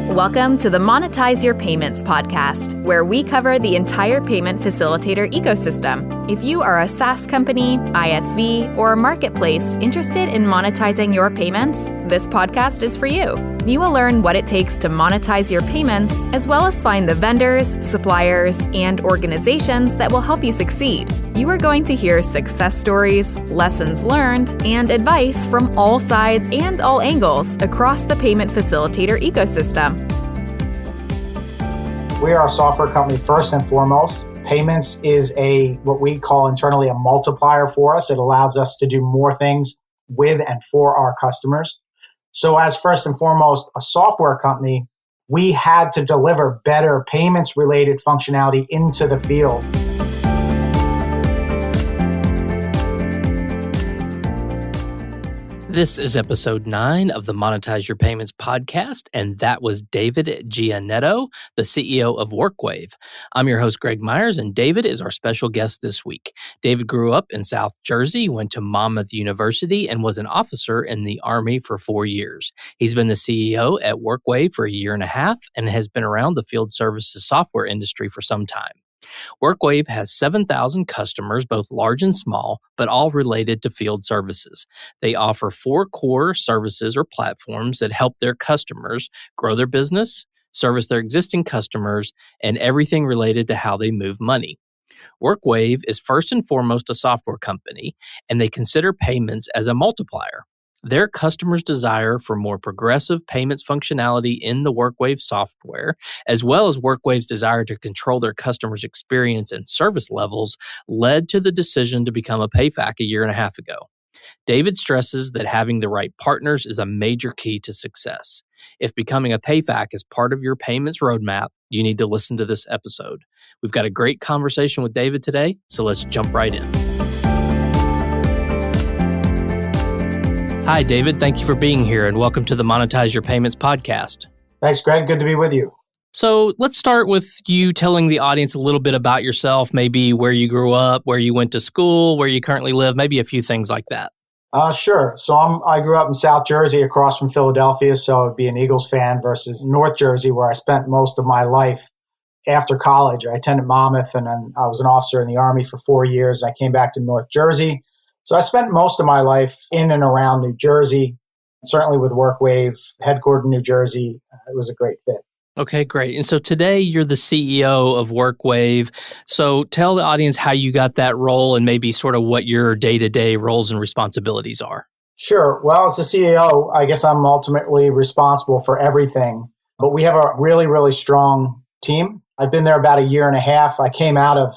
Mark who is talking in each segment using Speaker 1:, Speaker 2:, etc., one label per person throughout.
Speaker 1: Welcome to the Monetize Your Payments podcast, where we cover the entire payment facilitator ecosystem. If you are a SaaS company, ISV, or a marketplace interested in monetizing your payments, this podcast is for you. You will learn what it takes to monetize your payments, as well as find the vendors, suppliers, and organizations that will help you succeed. You are going to hear success stories, lessons learned, and advice from all sides and all angles across the payment facilitator ecosystem.
Speaker 2: We are a software company first and foremost. Payments is what we call internally a multiplier for us. It allows us to do more things with and for our customers. So as first and foremost a software company, we had to deliver better payments-related functionality into the field.
Speaker 3: This is episode 9 of the Monetize Your Payments podcast, and that was David Giannetto, the CEO of WorkWave. I'm your host, Greg Myers, and David is our special guest this week. David grew up in South Jersey, went to Monmouth University, and was an officer in the Army for 4 years. He's been the CEO at WorkWave for a year and a half and has been around the field services software industry for some time. WorkWave has 7,000 customers, both large and small, but all related to field services. They offer 4 core services or platforms that help their customers grow their business, service their existing customers, and everything related to how they move money. WorkWave is first and foremost a software company, and they consider payments as a multiplier. Their customers' desire for more progressive payments functionality in the WorkWave software, as well as WorkWave's desire to control their customers' experience and service levels, led to the decision to become a payfac a year and a half ago. David stresses that having the right partners is a major key to success. If becoming a payfac is part of your payments roadmap, you need to listen to this episode. We've got a great conversation with David today, so let's jump right in. Hi, David. Thank you for being here, and welcome to the Monetize Your Payments podcast.
Speaker 2: Thanks, Greg. Good to be with you.
Speaker 3: So let's start with you telling the audience a little bit about yourself, maybe where you grew up, where you went to school, where you currently live, maybe a few things like that.
Speaker 2: Sure. So I grew up in South Jersey across from Philadelphia, so I'd be an Eagles fan, versus North Jersey, where I spent most of my life after college. I attended Monmouth, and then I was an officer in the Army for 4 years. I came back to North Jersey. So I spent most of my life in and around New Jersey, certainly with WorkWave, headquartered in New Jersey. It was a great fit.
Speaker 3: Okay, great. And so today you're the CEO of WorkWave. So tell the audience how you got that role and maybe sort of what your day-to-day roles and responsibilities are.
Speaker 2: Sure. Well, as the CEO, I guess I'm ultimately responsible for everything. But we have a really, really strong team. I've been there about a year and a half. I came out of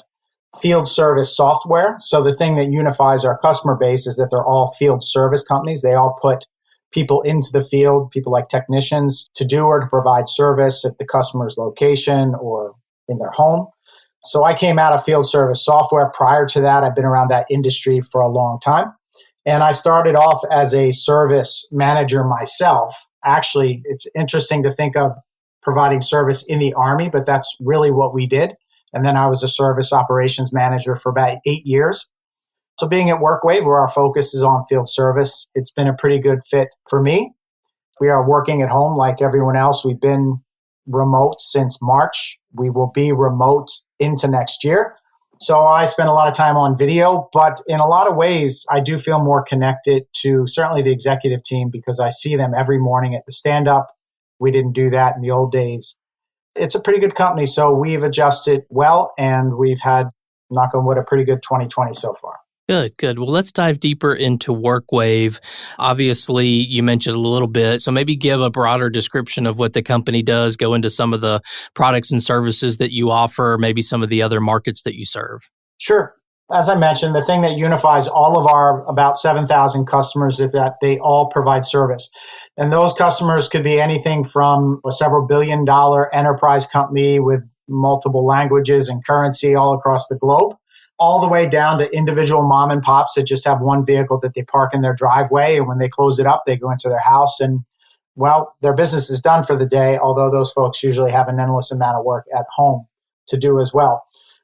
Speaker 2: field service software. So the thing that unifies our customer base is that they're all field service companies. They all put people into the field, people like technicians, to do or to provide service at the customer's location or in their home. So I came out of field service software. Prior to that, I've been around that industry for a long time. And I started off as a service manager myself. Actually, it's interesting to think of providing service in the Army, but that's really what we did. And then I was a service operations manager for about 8 years. So being at WorkWave, where our focus is on field service, it's been a pretty good fit for me. We are working at home like everyone else. We've been remote since March. We will be remote into next year. So I spend a lot of time on video, but in a lot of ways, I do feel more connected to certainly the executive team because I see them every morning at the stand-up. We didn't do that in the old days. It's a pretty good company, so we've adjusted well, and we've had, knock on wood, a pretty good 2020 so far.
Speaker 3: Good. Well, let's dive deeper into WorkWave. Obviously, you mentioned a little bit, so maybe give a broader description of what the company does, go into some of the products and services that you offer, maybe some of the other markets that you serve.
Speaker 2: Sure. As I mentioned, the thing that unifies all of our about 7,000 customers is that they all provide service. And those customers could be anything from a several billion-dollar enterprise company with multiple languages and currency all across the globe, all the way down to individual mom and pops that just have one vehicle that they park in their driveway. And when they close it up, they go into their house and, well, their business is done for the day, although those folks usually have an endless amount of work at home to do as well.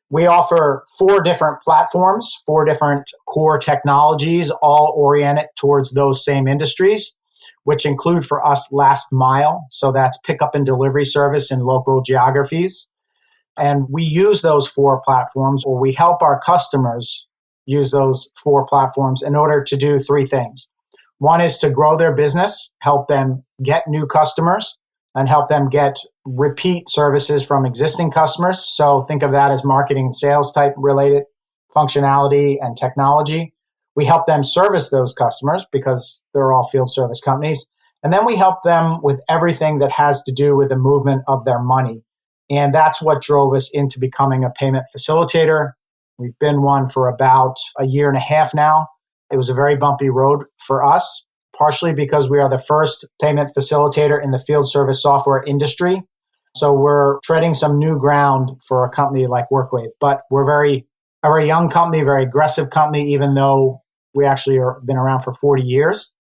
Speaker 2: We offer 4 different platforms, 4 different core technologies, all oriented towards those same industries. which include for us last mile. So that's pickup and delivery service in local geographies. And we use those 4 platforms, or we help our customers use those 4 platforms in order to do 3 things. One is to grow their business, help them get new customers, and help them get repeat services from existing customers. So think of that as marketing and sales type related functionality and technology. We help them service those customers because they're all field service companies. And then we help them with everything that has to do with the movement of their money. And that's what drove us into becoming a payment facilitator. We've been one for about a year and a half now. It was a very bumpy road for us, partially because we are the first payment facilitator in the field service software industry. So we're treading some new ground for a company like WorkWave. But we're a very young company, very aggressive company, even though we actually have been around for 40 years.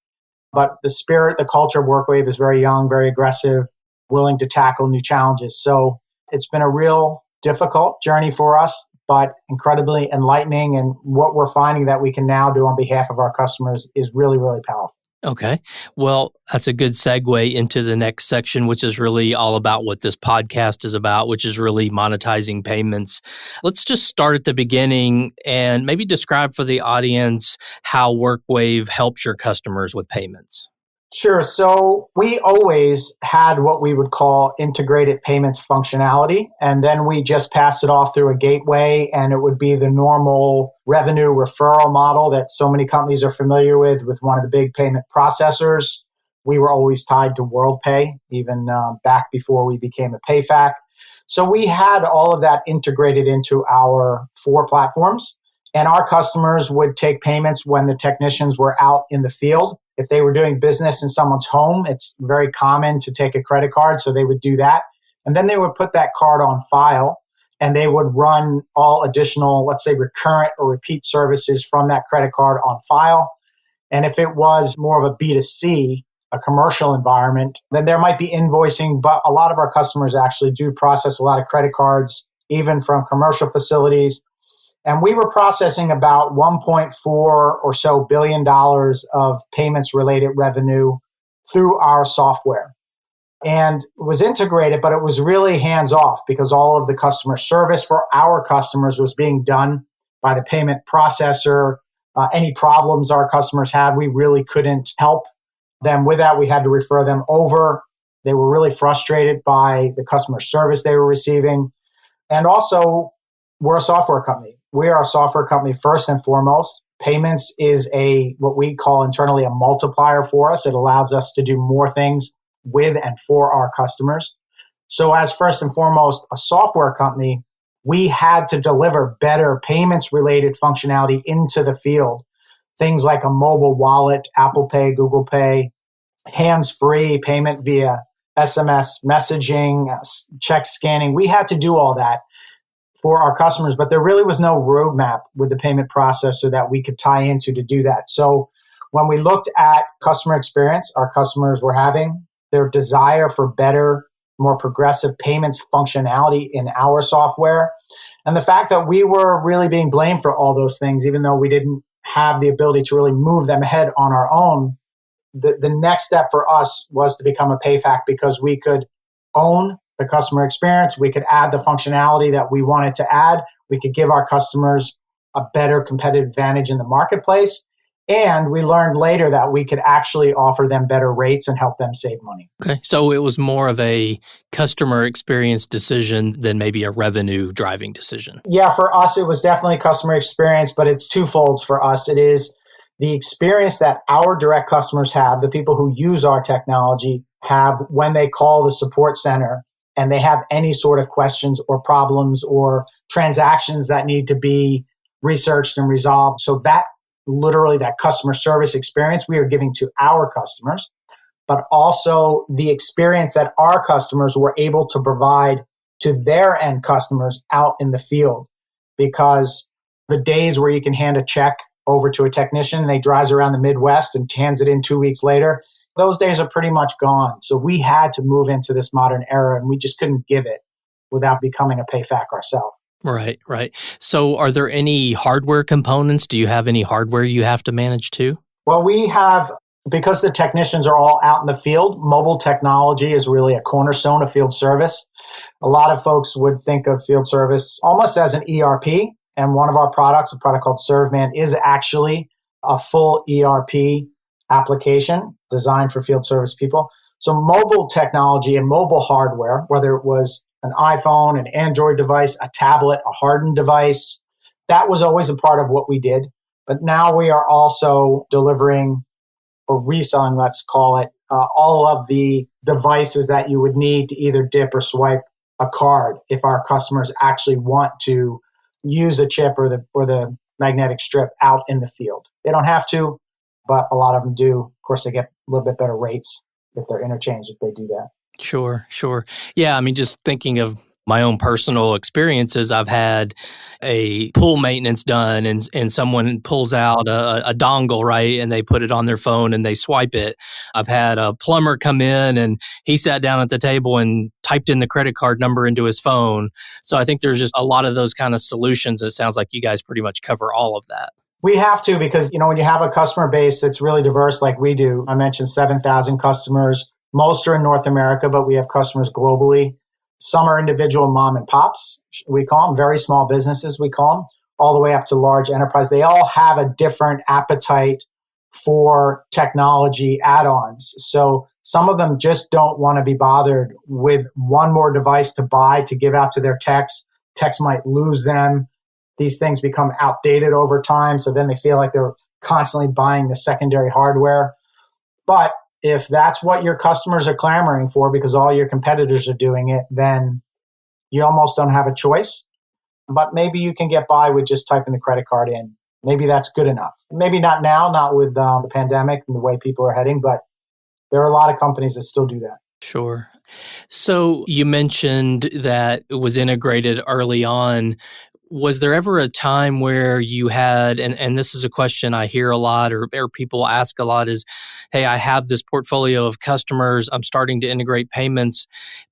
Speaker 2: But the spirit, the culture of WorkWave is very young, very aggressive, willing to tackle new challenges. So it's been a real difficult journey for us, but incredibly enlightening. And what we're finding that we can now do on behalf of our customers is really, really powerful.
Speaker 3: Okay. Well, that's a good segue into the next section, which is really all about what this podcast is about, which is really monetizing payments. Let's just start at the beginning and maybe describe for the audience how WorkWave helps your customers with payments.
Speaker 2: Sure. So we always had what we would call integrated payments functionality, and then we just passed it off through a gateway, and it would be the normal revenue referral model that so many companies are familiar with one of the big payment processors. We were always tied to WorldPay, even back before we became a payfac. So we had all of that integrated into our 4 platforms, and our customers would take payments when the technicians were out in the field. If they were doing business in someone's home, it's very common to take a credit card, so they would do that. And then they would put that card on file, and they would run all additional, let's say, recurrent or repeat services from that credit card on file. And if it was more of a B2C, a commercial environment, then there might be invoicing, but a lot of our customers actually do process a lot of credit cards, even from commercial facilities. And we were processing about $1.4 or so billion of payments related revenue through our software. And it was integrated, but it was really hands off because all of the customer service for our customers was being done by the payment processor. Any problems our customers had, we really couldn't help them with that. We had to refer them over. They were really frustrated by the customer service they were receiving. And also, we're a software company. We are a software company first and foremost. Payments is what we call internally a multiplier for us. It allows us to do more things with and for our customers. So as first and foremost a software company, we had to deliver better payments related functionality into the field. Things like a mobile wallet, Apple Pay, Google Pay, hands-free payment via SMS messaging, check scanning. We had to do all that for our customers, but there really was no roadmap with the payment processor that we could tie into to do that. So when we looked at customer experience our customers were having, their desire for better, more progressive payments functionality in our software, and the fact that we were really being blamed for all those things, even though we didn't have the ability to really move them ahead on our own, the next step for us was to become a payfac because we could own the customer experience. We could add the functionality that we wanted to add. We could give our customers a better competitive advantage in the marketplace. And we learned later that we could actually offer them better rates and help them save money.
Speaker 3: Okay. So it was more of a customer experience decision than maybe a revenue driving decision.
Speaker 2: Yeah, for us, it was definitely customer experience, but it's twofold for us. It is the experience that our direct customers have, the people who use our technology have when they call the support center and they have any sort of questions or problems or transactions that need to be researched and resolved. So that literally that customer service experience we are giving to our customers, but also the experience that our customers were able to provide to their end customers out in the field. Because the days where you can hand a check over to a technician and they drives around the Midwest and hands it in 2 weeks later, those days are pretty much gone. So we had to move into this modern era and we just couldn't give it without becoming a payfac ourselves.
Speaker 3: Right, right. So are there any hardware components? Do you have any hardware you have to manage too?
Speaker 2: Well, we have because the technicians are all out in the field, mobile technology is really a cornerstone of field service. A lot of folks would think of field service almost as an ERP. And one of our products, a product called ServeMan, is actually a full ERP application designed for field service people. So mobile technology and mobile hardware, whether it was an iPhone, an Android device, a tablet, a hardened device, that was always a part of what we did. But now we are also delivering or reselling, let's call it, all of the devices that you would need to either dip or swipe a card if our customers actually want to use a chip or the magnetic strip out in the field. They don't have to, but a lot of them do. Of course, they get a little bit better rates if they're interchanged if they do that.
Speaker 3: Sure. Yeah, I mean, just thinking of my own personal experiences, I've had a pool maintenance done and someone pulls out a dongle, right? And they put it on their phone and they swipe it. I've had a plumber come in and he sat down at the table and typed in the credit card number into his phone. So I think there's just a lot of those kind of solutions. It sounds like you guys pretty much cover all of that.
Speaker 2: We have to, because, when you have a customer base that's really diverse like we do, I mentioned 7,000 customers. Most are in North America, but we have customers globally. Some are individual mom and pops, we call them, very small businesses, we call them, all the way up to large enterprise. They all have a different appetite for technology add-ons. So some of them just don't want to be bothered with one more device to buy to give out to their techs. Techs might lose them. These things become outdated over time. So then they feel like they're constantly buying the secondary hardware. But if that's what your customers are clamoring for because all your competitors are doing it, then you almost don't have a choice. But maybe you can get by with just typing the credit card in. Maybe that's good enough. Maybe not now, not with the pandemic and the way people are heading, but there are a lot of companies that still do that.
Speaker 3: Sure. So you mentioned that it was integrated early on. Was there ever a time where you had, and this is a question I hear a lot or people ask a lot is, hey, I have this portfolio of customers, I'm starting to integrate payments,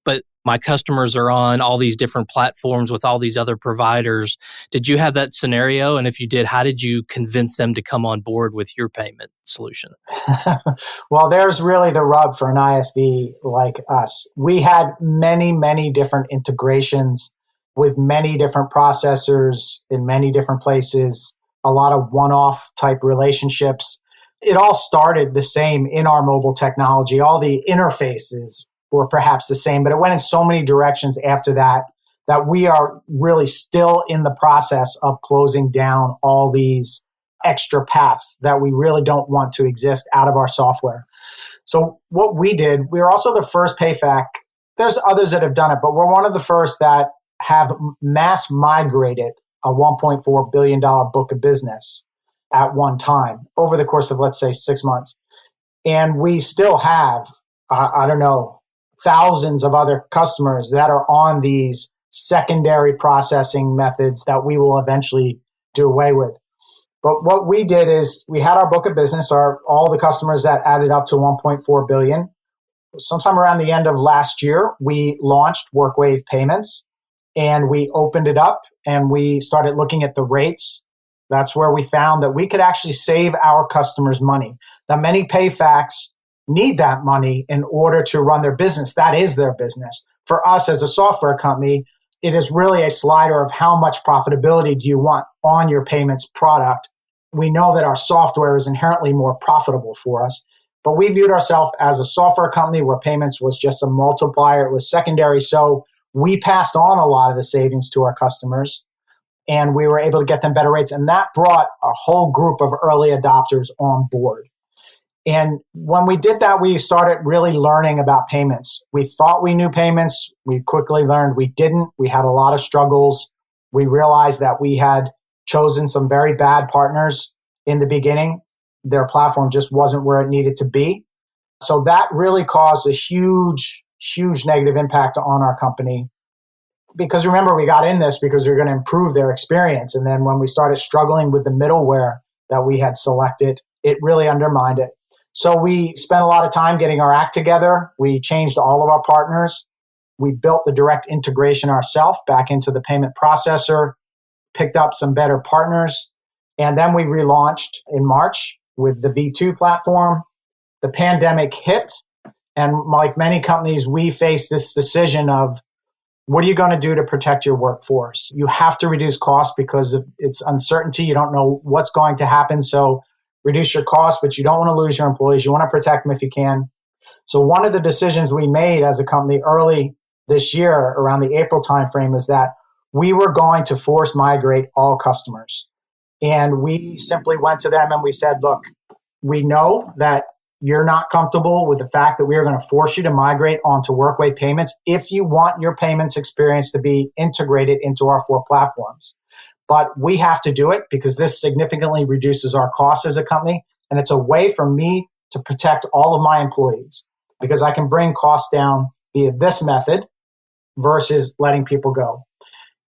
Speaker 3: but my customers are on all these different platforms with all these other providers. Did you have that scenario? And if you did, how did you convince them to come on board with your payment solution?
Speaker 2: Well, there's really the rub for an ISV like us. We had many, many different integrations with many different processors in many different places, a lot of one-off type relationships. It all started the same in our mobile technology. All the interfaces were perhaps the same, but it went in so many directions after that we are really still in the process of closing down all these extra paths that we really don't want to exist out of our software. So what we did, we were also the first payfac. There's others that have done it, but we're one of the first that have mass migrated a $1.4 billion book of business at one time over the course of, let's say, 6 months. And we still have, thousands of other customers that are on these secondary processing methods that we will eventually do away with. But what we did is we had our book of business, all the customers that added up to 1.4 billion. Sometime around the end of last year, we launched WorkWave Payments. And we opened it up and we started looking at the rates. That's where we found that we could actually save our customers money. Now, many payfacs need that money in order to run their business. That is their business. For us as a software company, it is really a slider of how much profitability do you want on your payments product. We know that our software is inherently more profitable for us, but we viewed ourselves as a software company where payments was just a multiplier. It was secondary. So we passed on a lot of the savings to our customers and we were able to get them better rates. And that brought a whole group of early adopters on board. And when we did that, we started really learning about payments. We thought we knew payments. We quickly learned we didn't. We had a lot of struggles. We realized that we had chosen some very bad partners in the beginning. Their platform just wasn't where it needed to be. So that really caused a huge negative impact on our company. Because remember, we got in this because we were going to improve their experience. And then when we started struggling with the middleware that we had selected, it really undermined it. So we spent a lot of time getting our act together. We changed all of our partners. We built the direct integration ourselves back into the payment processor, picked up some better partners. And then we relaunched in March with the V2 platform. the pandemic hit. And like many companies, we faced this decision of, what are you going to do to protect your workforce? You have to reduce costs because of it's uncertainty. You don't know what's going to happen. So reduce your costs, but you don't want to lose your employees. You want to protect them if you can. So one of the decisions we made as a company early this year, around the April timeframe, is that we were going to force migrate all customers. And we simply went to them and we said, look, we know that you're not comfortable with the fact that we are going to force you to migrate onto WorkWave Payments if you want your payments experience to be integrated into our 4 platforms. But we have to do it because this significantly reduces our costs as a company. And it's a way for me to protect all of my employees because I can bring costs down via this method versus letting people go.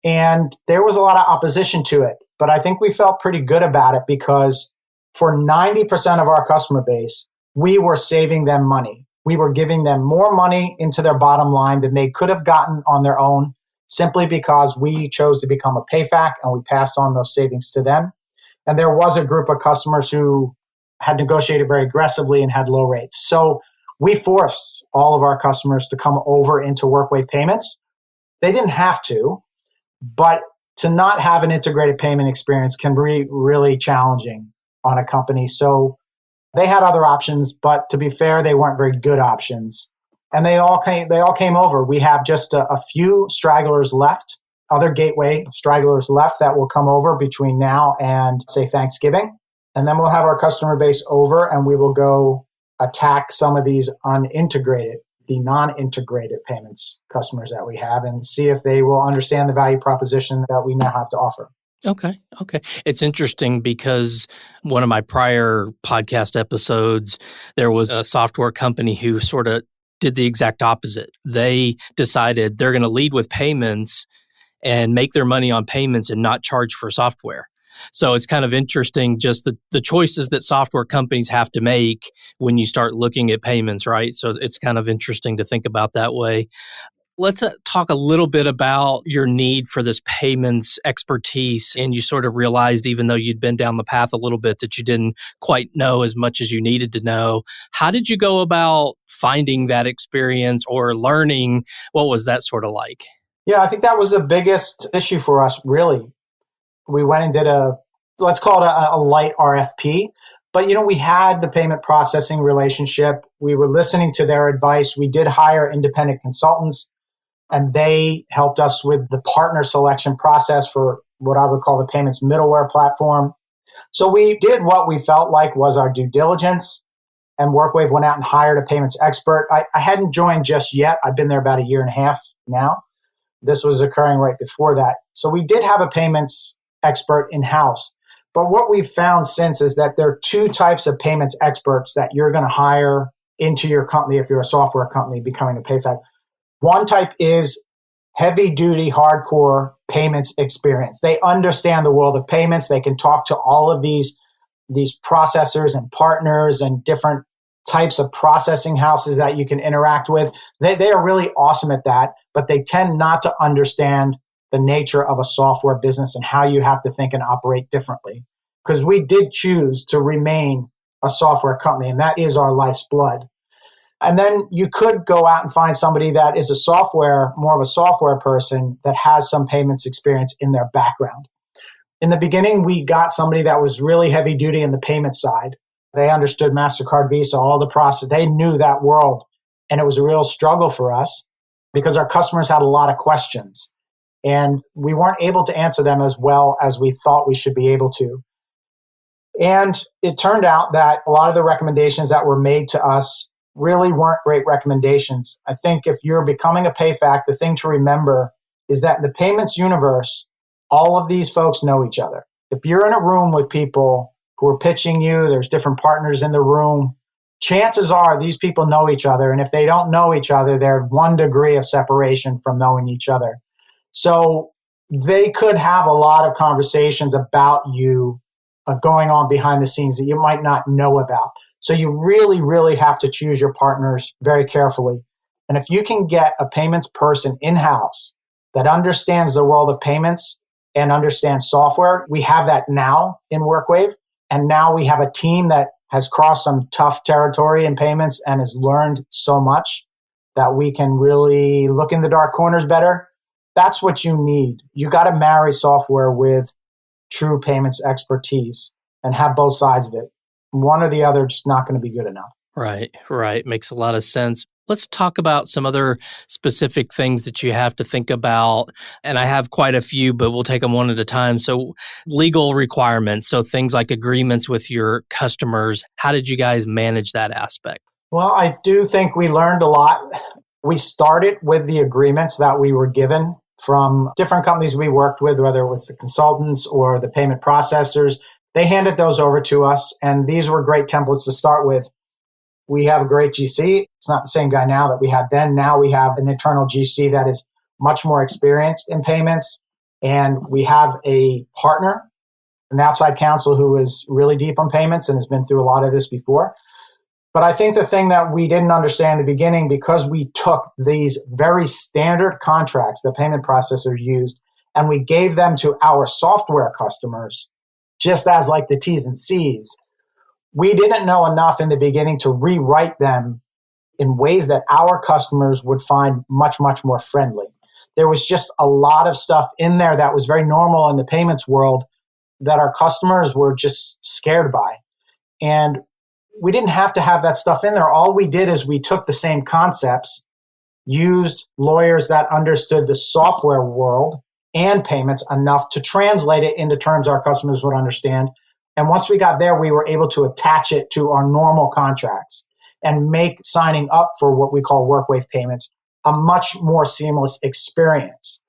Speaker 2: And there was a lot of opposition to it, but I think we felt pretty good about it because for 90% of our customer base, we were saving them money. We were giving them more money into their bottom line than they could have gotten on their own simply because we chose to become a payfac and we passed on those savings to them. And there was a group of customers who had negotiated very aggressively and had low rates. So we forced all of our customers to come over into WorkWave Payments. They didn't have to, but to not have an integrated payment experience can be really challenging on a company. So they had other options, but to be fair, they weren't very good options. And they all came over. We have just a few stragglers left, other gateway stragglers left that will come over between now and, say, Thanksgiving. And then we'll have our customer base over and we will go attack some of these the non-integrated payments customers that we have and see if they will understand the value proposition that we now have to offer.
Speaker 3: Okay. It's interesting because one of my prior podcast episodes, there was a software company who sort of did the exact opposite. They decided they're going to lead with payments and make their money on payments and not charge for software. So it's kind of interesting just the choices that software companies have to make when you start looking at payments, right? So it's kind of interesting to think about that way. Let's talk a little bit about your need for this payments expertise. And you sort of realized, even though you'd been down the path a little bit, that you didn't quite know as much as you needed to know. How did you go about finding that experience or learning? What was that sort of like?
Speaker 2: Yeah, I think that was the biggest issue for us, really. We went and did let's call it a light RFP. But, we had the payment processing relationship. We were listening to their advice. We did hire independent consultants. And they helped us with the partner selection process for what I would call the payments middleware platform. So we did what we felt like was our due diligence. And WorkWave went out and hired a payments expert. I hadn't joined just yet. I've been there about a year and a half now. This was occurring right before that. So we did have a payments expert in-house. But what we've found since is that there are 2 types of payments experts that you're going to hire into your company if you're a software company becoming a payfac. One type is heavy-duty, hardcore payments experience. They understand the world of payments. They can talk to all of these processors and partners and different types of processing houses that you can interact with. They are really awesome at that, but they tend not to understand the nature of a software business and how you have to think and operate differently. Because we did choose to remain a software company, and that is our life's blood. And then you could go out and find somebody that is more of a software person that has some payments experience in their background. In the beginning, we got somebody that was really heavy duty in the payment side. They understood MasterCard, Visa, all the process. They knew that world. And it was a real struggle for us because our customers had a lot of questions. And we weren't able to answer them as well as we thought we should be able to. And it turned out that a lot of the recommendations that were made to us really weren't great recommendations. I think if you're becoming a payfac, the thing to remember is that in the payments universe, all of these folks know each other. If you're in a room with people who are pitching you, there's different partners in the room, chances are these people know each other. And if they don't know each other, they're 1 degree of separation from knowing each other. So they could have a lot of conversations about you going on behind the scenes that you might not know about. So you really, really have to choose your partners very carefully. And if you can get a payments person in-house that understands the world of payments and understands software, we have that now in WorkWave. And now we have a team that has crossed some tough territory in payments and has learned so much that we can really look in the dark corners better. That's what you need. You got to marry software with true payments expertise and have both sides of it. One or the other just not going to be good enough.
Speaker 3: Right. Makes a lot of sense. Let's talk about some other specific things that you have to think about. And I have quite a few, but we'll take them one at a time. So legal requirements, so things like agreements with your customers. How did you guys manage that aspect?
Speaker 2: Well, I do think we learned a lot. We started with the agreements that we were given from different companies we worked with, whether it was the consultants or the payment processors. They handed those over to us, and these were great templates to start with. We have a great GC. It's not the same guy now that we had then. Now we have an internal GC that is much more experienced in payments. And we have a partner, an outside counsel who is really deep on payments and has been through a lot of this before. But I think the thing that we didn't understand in the beginning, because we took these very standard contracts that payment processors used, and we gave them to our software customers, just as like the T's and C's, we didn't know enough in the beginning to rewrite them in ways that our customers would find much, much more friendly. There was just a lot of stuff in there that was very normal in the payments world that our customers were just scared by. And we didn't have to have that stuff in there. All we did is we took the same concepts, used lawyers that understood the software world and payments enough to translate it into terms our customers would understand. And once we got there, we were able to attach it to our normal contracts and make signing up for what we call WorkWave Payments a much more seamless experience.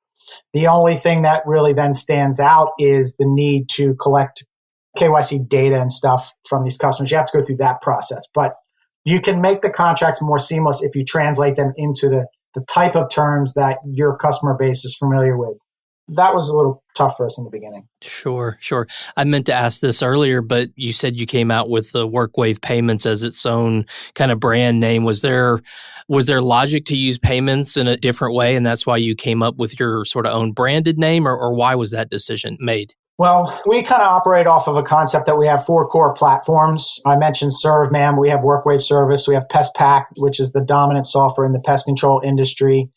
Speaker 2: The only thing that really then stands out is the need to collect KYC data and stuff from these customers. You have to go through that process. But you can make the contracts more seamless if you translate them into the type of terms that your customer base is familiar with. That was a little tough for us in the beginning.
Speaker 3: Sure. I meant to ask this earlier, but you said you came out with the WorkWave Payments as its own kind of brand name. Was there logic to use payments in a different way, and that's why you came up with your sort of own branded name, or why was that decision made?
Speaker 2: Well, we kind of operate off of a concept that we have 4 core platforms. I mentioned ServeMan. We have WorkWave Service. We have PestPack, which is the dominant software in the pest control industry.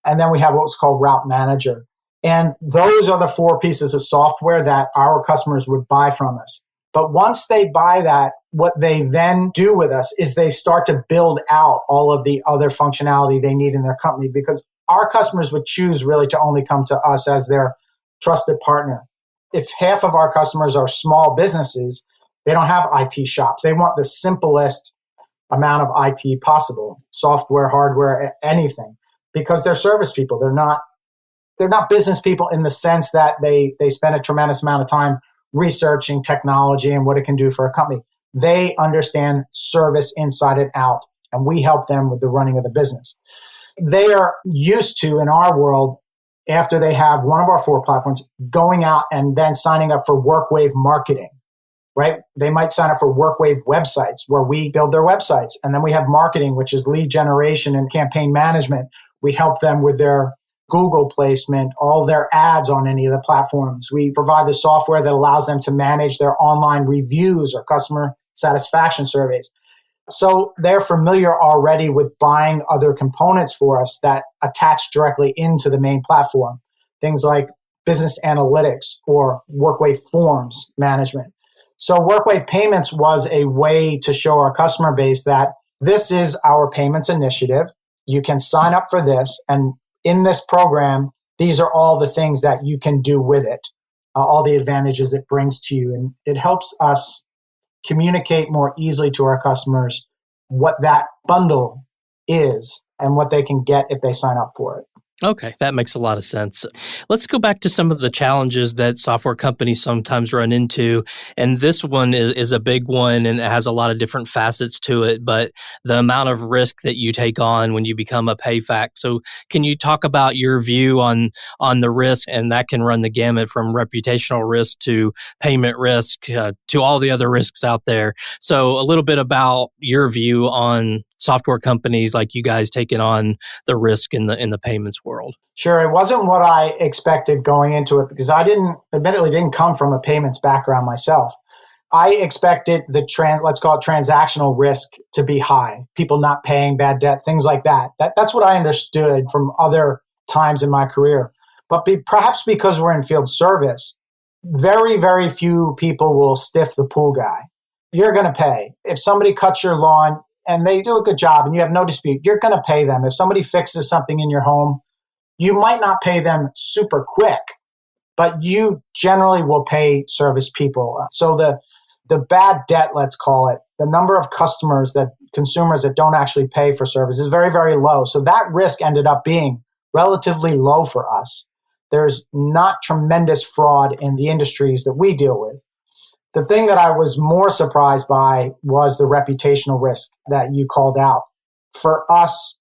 Speaker 2: And then we have what's called Route Manager. And those are the 4 pieces of software that our customers would buy from us. But once they buy that, what they then do with us is they start to build out all of the other functionality they need in their company, because our customers would choose really to only come to us as their trusted partner. If half of our customers are small businesses, they don't have IT shops. They want the simplest amount of IT possible, software, hardware, anything, because they're service people. They're not business people in the sense that they spend a tremendous amount of time researching technology and what it can do for a company. They understand service inside and out, and we help them with the running of the business. They are used to, in our world, after they have one of our 4 platforms, going out and then signing up for WorkWave marketing, right? They might sign up for WorkWave websites where we build their websites. And then we have marketing, which is lead generation and campaign management. We help them with their Google placement, all their ads on any of the platforms. We provide the software that allows them to manage their online reviews or customer satisfaction surveys. So they're familiar already with buying other components for us that attach directly into the main platform. Things like business analytics or WorkWave forms management. So WorkWave Payments was a way to show our customer base that this is our payments initiative. You can sign up for this, and in this program, these are all the things that you can do with it, all the advantages it brings to you. And it helps us communicate more easily to our customers what that bundle is and what they can get if they sign up for it.
Speaker 3: Okay, that makes a lot of sense. Let's go back to some of the challenges that software companies sometimes run into. And this one is a big one, and it has a lot of different facets to it, but the amount of risk that you take on when you become a payfac. So can you talk about your view on the risk? And that can run the gamut from reputational risk to payment risk to all the other risks out there. So a little bit about your view on software companies like you guys taking on the risk in the payments world.
Speaker 2: Sure. It wasn't what I expected going into it, because I admittedly didn't come from a payments background myself. I expected let's call it transactional risk to be high, people not paying, bad debt, things like that. That's what I understood from other times in my career. But perhaps because we're in field service, very, very few people will stiff the pool guy. You're going to pay. If somebody cuts your lawn and they do a good job and you have no dispute, you're going to pay them. If somebody fixes something in your home, you might not pay them super quick, but you generally will pay service people. So the bad debt, let's call it, the number of consumers that don't actually pay for service is very, very low. So that risk ended up being relatively low for us. There's not tremendous fraud in the industries that we deal with. The thing that I was more surprised by was the reputational risk that you called out. For us,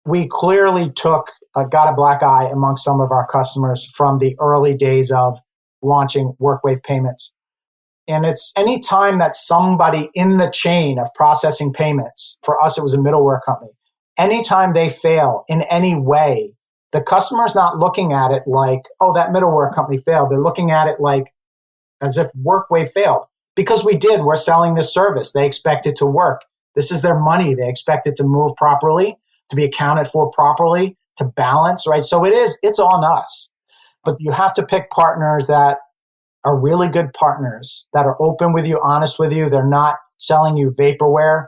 Speaker 2: we clearly got a black eye amongst some of our customers from the early days of launching WorkWave Payments. And it's any time that somebody in the chain of processing payments, for us, it was a middleware company, anytime they fail in any way, the customer's not looking at it like, oh, that middleware company failed. They're looking at it like as if WorkWave failed. Because we did. We're selling this service. They expect it to work. This is their money. They expect it to move properly, to be accounted for properly, to balance, right? So it's on us. But you have to pick partners that are really good partners, that are open with you, honest with you. They're not selling you vaporware.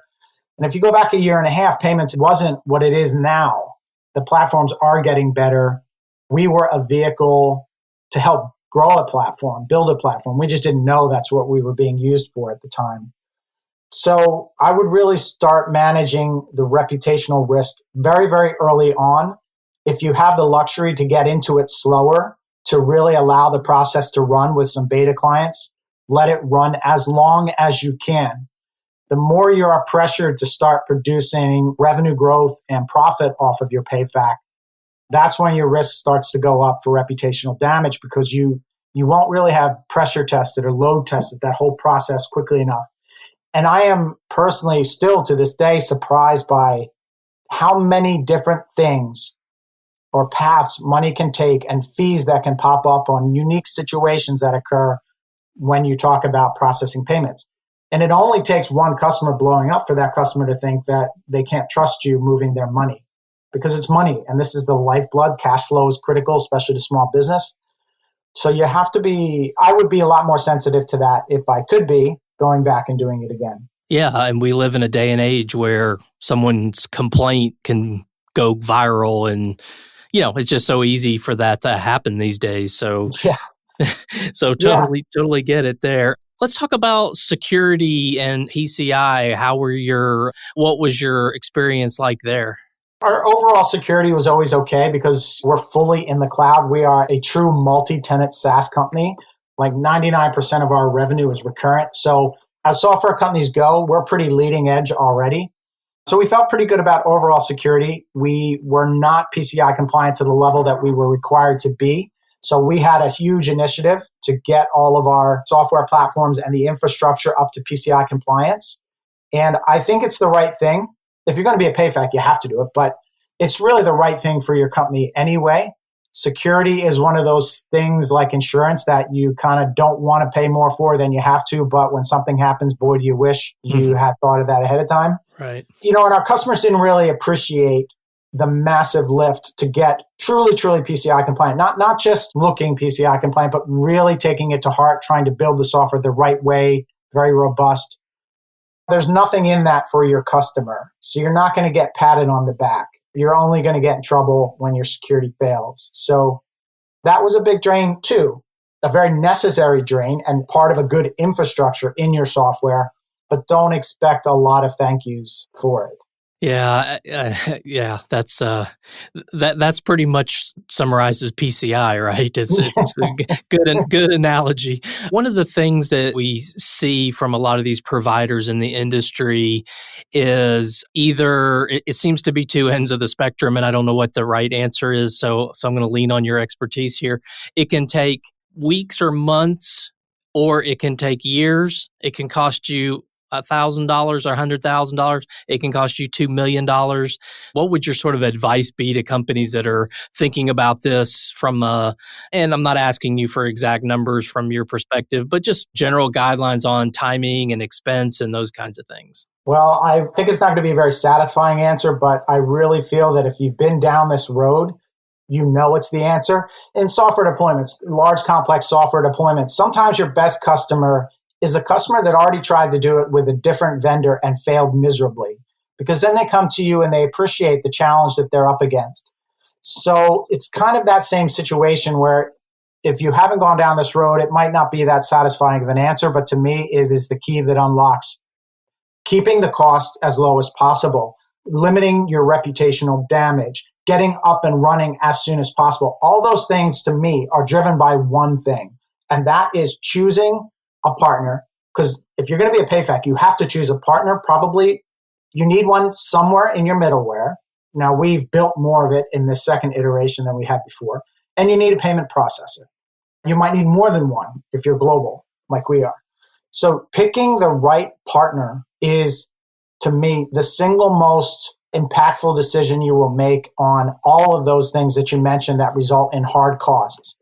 Speaker 2: And if you go back a year and a half, payments wasn't what it is now. The platforms are getting better. We were a vehicle to help grow a platform, build a platform. We just didn't know that's what we were being used for at the time. So I would really start managing the reputational risk very, very early on. If you have the luxury to get into it slower, to really allow the process to run with some beta clients, let it run as long as you can. The more you are pressured to start producing revenue growth and profit off of your payfac, that's when your risk starts to go up for reputational damage, because you won't really have pressure tested or load tested that whole process quickly enough. And I am personally still to this day surprised by how many different things or paths money can take and fees that can pop up on unique situations that occur when you talk about processing payments. And it only takes one customer blowing up for that customer to think that they can't trust you moving their money, because it's money. And this is the lifeblood. Cash flow is critical, especially to small business. So you have to I would be a lot more sensitive to that if I could be going back and doing it again.
Speaker 3: Yeah. And we live in a day and age where someone's complaint can go viral, and it's just so easy for that to happen these days. So,
Speaker 2: yeah.
Speaker 3: So totally get it there. Let's talk about security and PCI. What was your experience like there?
Speaker 2: Our overall security was always okay because we're fully in the cloud. We are a true multi-tenant SaaS company. Like 99% of our revenue is recurrent. So as software companies go, we're pretty leading edge already. So we felt pretty good about overall security. We were not PCI compliant to the level that we were required to be. So we had a huge initiative to get all of our software platforms and the infrastructure up to PCI compliance. And I think it's the right thing. If you're going to be a payfac, you have to do it, but it's really the right thing for your company anyway. Security is one of those things like insurance that you kind of don't want to pay more for than you have to, but when something happens, boy, do you wish you had thought of that ahead of time.
Speaker 3: Right.
Speaker 2: And our customers didn't really appreciate the massive lift to get truly PCI compliant, not just looking PCI compliant, but really taking it to heart, trying to build the software the right way, very robust. There's nothing in that for your customer. So you're not going to get patted on the back. You're only going to get in trouble when your security fails. So that was a big drain too, a very necessary drain and part of a good infrastructure in your software, but don't expect a lot of thank yous for it.
Speaker 3: Yeah, that's pretty much summarizes PCI, right? It's a good analogy. One of the things that we see from a lot of these providers in the industry is either it seems to be two ends of the spectrum, and I don't know what the right answer is. So I'm going to lean on your expertise here. It can take weeks or months, or it can take years. It can cost you $1,000 or $100,000. It can cost you $2 million. What would your sort of advice be to companies that are thinking about this and I'm not asking you for exact numbers from your perspective, but just general guidelines on timing and expense and those kinds of things?
Speaker 2: Well, I think it's not going to be a very satisfying answer, but I really feel that if you've been down this road, you know it's the answer. In software deployments, large complex software deployments, sometimes your best customer is a customer that already tried to do it with a different vendor and failed miserably, because then they come to you and they appreciate the challenge that they're up against. So it's kind of that same situation where if you haven't gone down this road, it might not be that satisfying of an answer, but to me, it is the key that unlocks keeping the cost as low as possible, limiting your reputational damage, getting up and running as soon as possible. All those things to me are driven by one thing, and that is choosing a partner. Because if you're going to be a payfac, you have to choose a partner. Probably you need one somewhere in your middleware. Now, we've built more of it in the second iteration than we had before. And you need a payment processor. You might need more than one if you're global, like we are. So picking the right partner is, to me, the single most impactful decision you will make on all of those things that you mentioned that result in hard costs.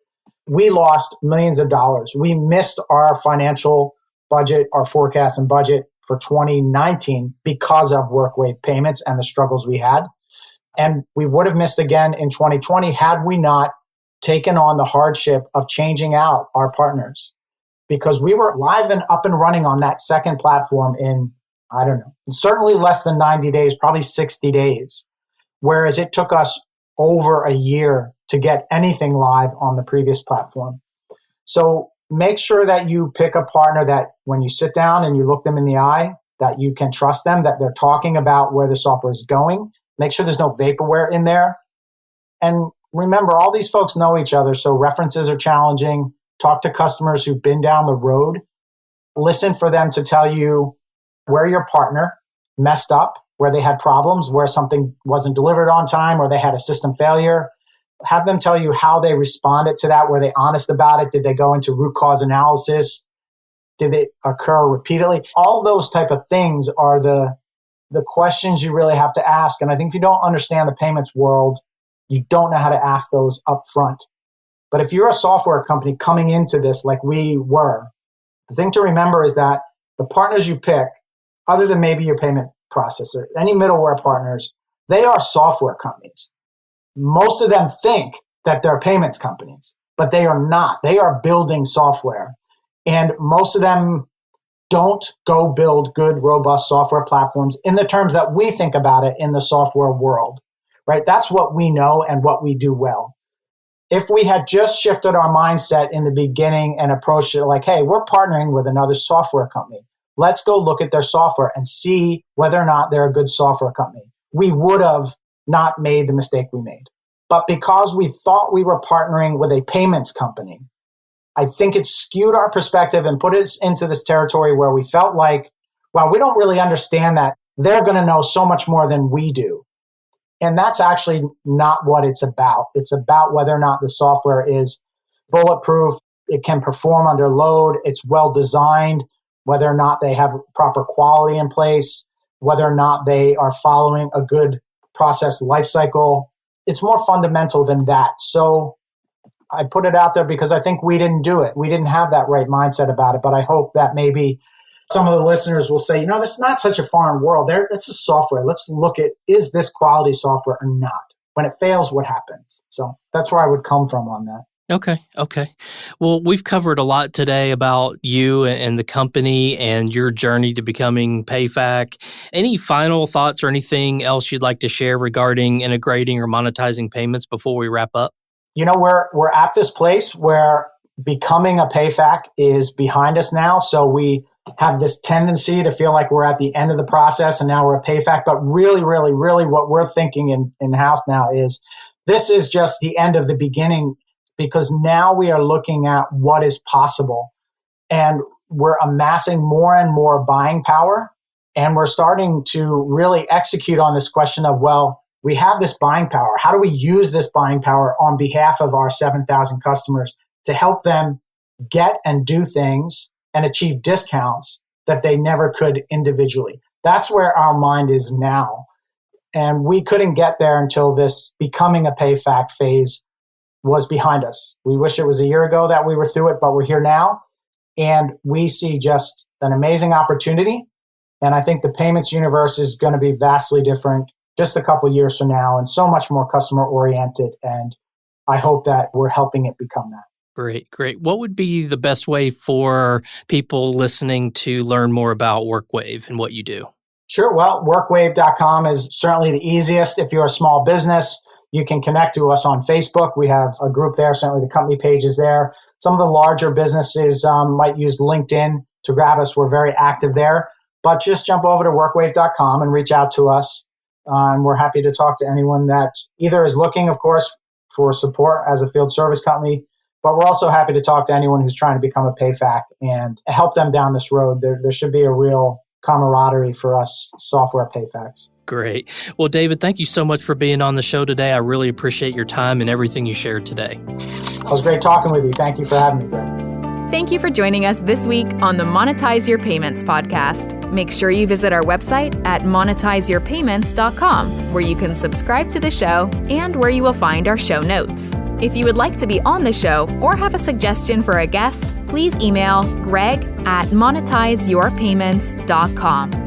Speaker 2: We lost millions of dollars. We missed our financial budget, our forecast and budget for 2019 because of WorkWave Payments and the struggles we had. And we would have missed again in 2020 had we not taken on the hardship of changing out our partners, because we were live and up and running on that second platform in, I don't know, certainly less than 90 days, probably 60 days, whereas it took us over a year to get anything live on the previous platform. So make sure that you pick a partner that when you sit down and you look them in the eye, that you can trust them, that they're talking about where the software is going. Make sure there's no vaporware in there. And remember, all these folks know each other, so references are challenging. Talk to customers who've been down the road. Listen for them to tell you where your partner messed up, where they had problems, where something wasn't delivered on time, or they had a system failure. Have them tell you how they responded to that. Were they honest about it? Did they go into root cause analysis? Did it occur repeatedly? All those type of things are the questions you really have to ask. And I think if you don't understand the payments world, you don't know how to ask those up front. But if you're a software company coming into this like we were, the thing to remember is that the partners you pick, other than maybe your payment processor, any middleware partners, they are software companies. Most of them think that they're payments companies, but they are not. They are building software. And most of them don't go build good, robust software platforms in the terms that we think about it in the software world, right? That's what we know and what we do well. If we had just shifted our mindset in the beginning and approached it like, hey, we're partnering with another software company. Let's go look at their software and see whether or not they're a good software company. We would have not made the mistake we made. But because we thought we were partnering with a payments company, I think it skewed our perspective and put us into this territory where we felt like, well, we don't really understand that. They're going to know so much more than we do. And that's actually not what it's about. It's about whether or not the software is bulletproof, it can perform under load, it's well designed, whether or not they have proper quality in place, whether or not they are following a good process lifecycle. It's more fundamental than that. So I put it out there because I think we didn't do it. We didn't have that right mindset about it. But I hope that maybe some of the listeners will say, this is not such a foreign world. It's a software. Let's look at, is this quality software or not? When it fails, what happens? So that's where I would come from on that.
Speaker 3: Okay. Well, we've covered a lot today about you and the company and your journey to becoming payfac. Any final thoughts or anything else you'd like to share regarding integrating or monetizing payments before we wrap up?
Speaker 2: We're at this place where becoming a payfac is behind us now. So we have this tendency to feel like we're at the end of the process and now we're a payfac. But really, really, really what we're thinking in-house now is this is just the end of the beginning, because now we are looking at what is possible. And we're amassing more and more buying power. And we're starting to really execute on this question of, well, we have this buying power. How do we use this buying power on behalf of our 7,000 customers to help them get and do things and achieve discounts that they never could individually. That's where our mind is now. And we couldn't get there until this becoming a payfac phase was behind us. We wish it was a year ago that we were through it, but we're here now. And we see just an amazing opportunity. And I think the payments universe is going to be vastly different just a couple of years from now and so much more customer oriented. And I hope that we're helping it become that.
Speaker 3: Great. What would be the best way for people listening to learn more about WorkWave and what you do?
Speaker 2: Sure. Well, workwave.com is certainly the easiest. If you're a small business, you can connect to us on Facebook. We have a group there. Certainly the company page is there. Some of the larger businesses might use LinkedIn to grab us. We're very active there. But just jump over to workwave.com and reach out to us. And we're happy to talk to anyone that either is looking, of course, for support as a field service company, but we're also happy to talk to anyone who's trying to become a payfac and help them down this road. There should be a real camaraderie for us software payfacs.
Speaker 3: Great. Well, David, thank you so much for being on the show today. I really appreciate your time and everything you shared today.
Speaker 2: It was great talking with you. Thank you for having me, Greg.
Speaker 1: Thank you for joining us this week on the Monetize Your Payments podcast. Make sure you visit our website at monetizeyourpayments.com, where you can subscribe to the show and where you will find our show notes. If you would like to be on the show or have a suggestion for a guest, please email greg@monetizeyourpayments.com.